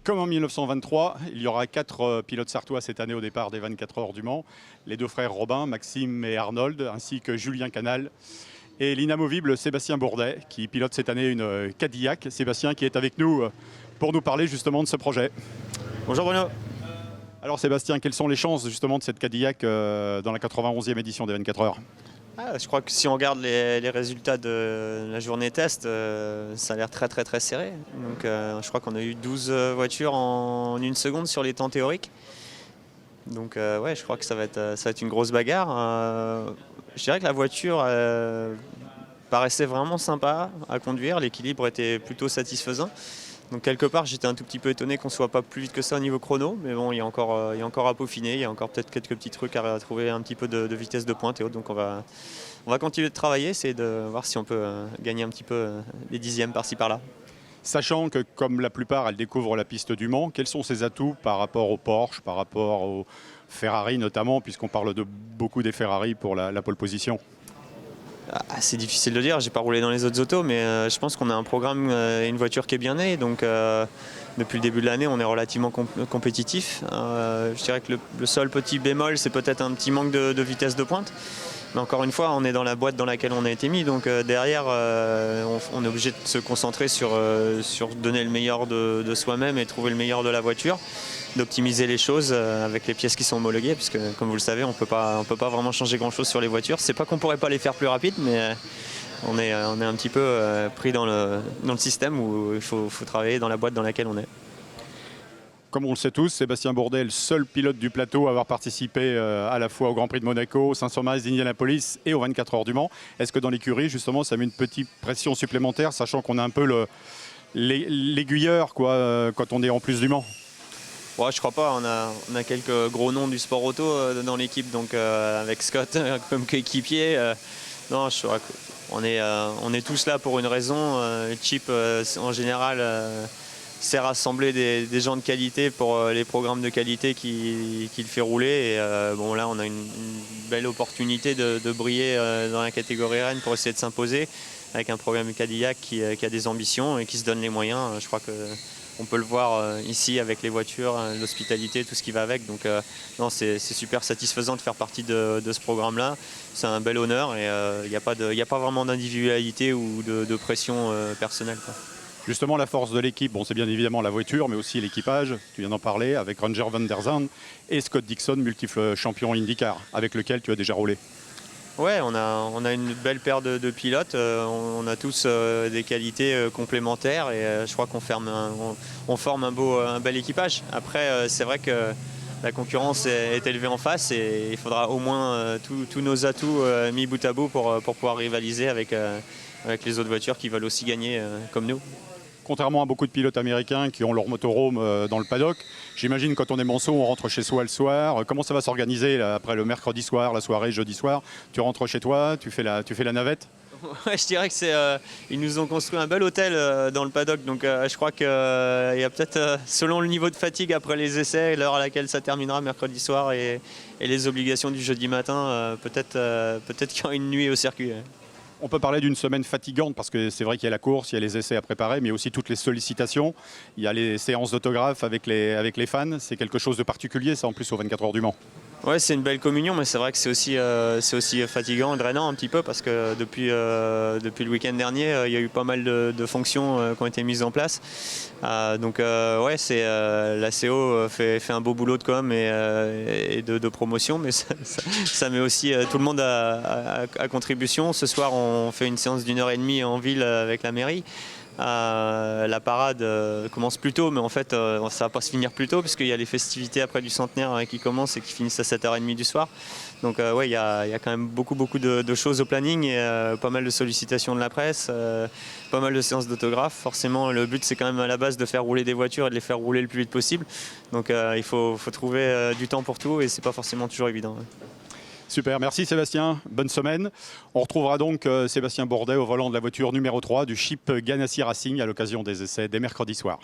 Comme en 1923, il y aura 4 pilotes sartois cette année au départ des 24 heures du Mans. Les 2 frères Robin, Maxime et Arnold, ainsi que Julien Canal. Et l'inamovible Sébastien Bourdet, qui pilote cette année une Cadillac. Sébastien qui est avec nous pour nous parler justement de ce projet. Bonjour Bruno. Alors Sébastien, quelles sont les chances justement de cette Cadillac dans la 91e édition des 24 heures? Je crois que si on regarde les résultats de la journée test, ça a l'air très serré. Donc, je crois qu'on a eu 12 voitures en 1 seconde sur les temps théoriques. Donc ouais, je crois que ça va être une grosse bagarre. Je dirais que la voiture paraissait vraiment sympa à conduire, l'équilibre était plutôt satisfaisant. Donc quelque part, j'étais un tout petit peu étonné qu'on ne soit pas plus vite que ça au niveau chrono, mais bon, il y a encore à peaufiner, il y a encore peut-être quelques petits trucs à trouver, un petit peu de vitesse de pointe et autres. Donc on va continuer de travailler, essayer de voir si on peut gagner un petit peu des dixièmes par-ci par-là. Sachant que comme la plupart, elles découvrent la piste du Mans, quels sont ses atouts par rapport au Porsche, par rapport au Ferrari notamment, puisqu'on parle de beaucoup des Ferrari pour la pole position? C'est difficile de dire, j'ai pas roulé dans les autres autos, mais je pense qu'on a un programme et une voiture qui est bien née. Donc depuis le début de l'année, on est relativement compétitif. Je dirais que le seul petit bémol, c'est peut-être un petit manque de vitesse de pointe. Mais encore une fois, on est dans la boîte dans laquelle on a été mis. Donc derrière, on est obligé de se concentrer sur donner le meilleur de soi-même et trouver le meilleur de la voiture, d'optimiser les choses avec les pièces qui sont homologuées, puisque comme vous le savez, on peut pas vraiment changer grand-chose sur les voitures. C'est pas qu'on pourrait pas les faire plus rapides, mais on est un petit peu pris dans le système où il faut travailler dans la boîte dans laquelle on est. Comme on le sait tous, Sébastien Bourdet est le seul pilote du plateau à avoir participé à la fois au Grand Prix de Monaco, au 500 miles d'Indianapolis et aux 24 heures du Mans. Est-ce que dans l'écurie, justement, ça met une petite pression supplémentaire, sachant qu'on a un peu l'aiguilleur quand on est en plus du Mans? Ouais, je crois pas, on a quelques gros noms du sport auto dans l'équipe, donc avec Scott comme coéquipier. Non, je crois qu'on est tous là pour une raison. Chip, en général, sert à assembler des gens de qualité pour les programmes de qualité qu'il fait rouler. Et bon, là, on a une belle opportunité de briller dans la catégorie Rennes pour essayer de s'imposer avec un programme Cadillac qui a des ambitions et qui se donne les moyens. Je crois qu'on peut le voir ici avec les voitures, l'hospitalité, tout ce qui va avec. Donc non, c'est super satisfaisant de faire partie de ce programme-là. C'est un bel honneur et il n'y a pas vraiment d'individualité ou de pression personnelle, quoi. Justement, la force de l'équipe, bon, c'est bien évidemment la voiture, mais aussi l'équipage. Tu viens d'en parler avec Roger van der Zand et Scott Dixon, multiple champion IndyCar, avec lequel tu as déjà roulé. Ouais, on a une belle paire de pilotes. On a tous des qualités complémentaires et je crois qu'on forme un bel équipage. Après, c'est vrai que la concurrence est élevée en face et il faudra au moins tous nos atouts mis bout à bout pour pouvoir rivaliser avec les autres voitures qui veulent aussi gagner comme nous. Contrairement à beaucoup de pilotes américains qui ont leur motorhome dans le paddock, j'imagine quand on est manceau, on rentre chez soi le soir. Comment ça va s'organiser après le mercredi soir, la soirée, jeudi soir? Tu rentres chez toi, tu fais la navette? Ouais, je dirais que ils nous ont construit un bel hôtel dans le paddock, donc je crois qu'il y a peut-être, selon le niveau de fatigue après les essais, l'heure à laquelle ça terminera mercredi soir et les obligations du jeudi matin, peut-être qu'il y aura une nuit au circuit. On peut parler d'une semaine fatigante parce que c'est vrai qu'il y a la course, il y a les essais à préparer, mais aussi toutes les sollicitations. Il y a les séances d'autographes avec les fans. C'est quelque chose de particulier, ça, en plus, aux 24 heures du Mans. Ouais, c'est une belle communion, mais c'est vrai que c'est aussi fatigant, drainant un petit peu, parce que depuis le week-end dernier, il y a eu pas mal de fonctions qui ont été mises en place. Donc ouais, la CO fait un beau boulot de com et de promotion, mais ça met aussi tout le monde à contribution. Ce soir, on fait une séance d'1h30 en ville avec la mairie. La parade commence plus tôt, mais en fait ça va pas se finir plus tôt puisqu'il y a les festivités après du centenaire qui commencent et qui finissent à 7h30 du soir. Donc ouais, il y a quand même beaucoup de choses au planning et pas mal de sollicitations de la presse, pas mal de séances d'autographes. Forcément, le but c'est quand même à la base de faire rouler des voitures et de les faire rouler le plus vite possible. Donc il faut trouver du temps pour tout et c'est pas forcément toujours évident. Super, merci Sébastien, bonne semaine. On retrouvera donc Sébastien Bourdet au volant de la voiture numéro 3 du Chip Ganassi Racing à l'occasion des essais dès mercredi soir.